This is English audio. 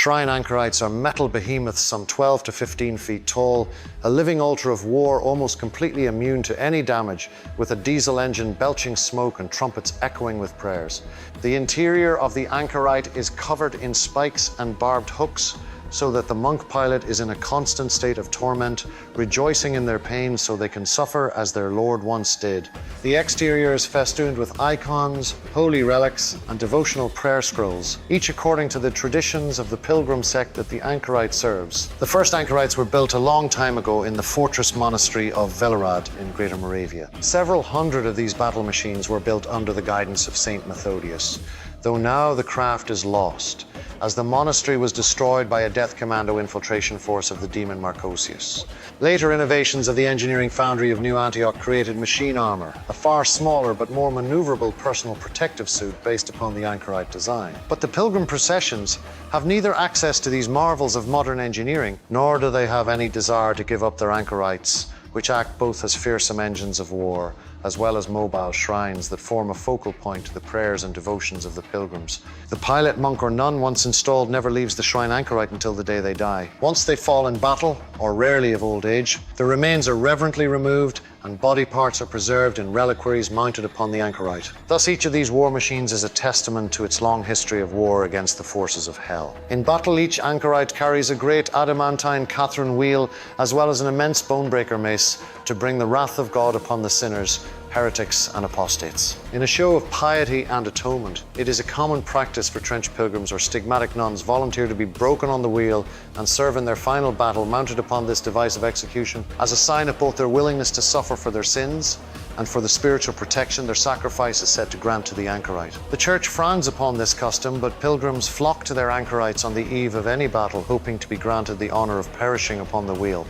shrine anchorites are metal behemoths some 12 to 15 feet tall, a living altar of war almost completely immune to any damage, with a diesel engine belching smoke and trumpets echoing with prayers. The interior of the anchorite is covered in spikes and barbed hooks, so that the monk pilot is in a constant state of torment, rejoicing in their pain so they can suffer as their Lord once did. The exterior is festooned with icons, holy relics, and devotional prayer scrolls, each according to the traditions of the pilgrim sect that the anchorite serves. The first anchorites were built a long time ago in the fortress monastery of Velorad in Greater Moravia. Several hundred of these battle machines were built under the guidance of Saint Methodius, though now the craft is lost, as the monastery was destroyed by a death commando infiltration force of the demon Marcosius. Later innovations of the engineering foundry of New Antioch created machine armor, a far smaller but more maneuverable personal protective suit based upon the anchorite design. But the pilgrim processions have neither access to these marvels of modern engineering, nor do they have any desire to give up their anchorites, which act both as fearsome engines of war as well as mobile shrines that form a focal point to the prayers and devotions of the pilgrims. The pilot, monk, or nun once installed never leaves the shrine anchorite until the day they die. Once they fall in battle, or rarely of old age, the remains are reverently removed and body parts are preserved in reliquaries mounted upon the anchorite. Thus, each of these war machines is a testament to its long history of war against the forces of hell. In battle, each anchorite carries a great adamantine Catherine wheel, as well as an immense bonebreaker mace to bring the wrath of God upon the sinners, heretics, and apostates. In a show of piety and atonement, it is a common practice for trench pilgrims or stigmatic nuns volunteer to be broken on the wheel and serve in their final battle mounted upon this device of execution as a sign of both their willingness to suffer for their sins and for the spiritual protection their sacrifice is said to grant to the anchorite. The church frowns upon this custom, but pilgrims flock to their anchorites on the eve of any battle, hoping to be granted the honor of perishing upon the wheel.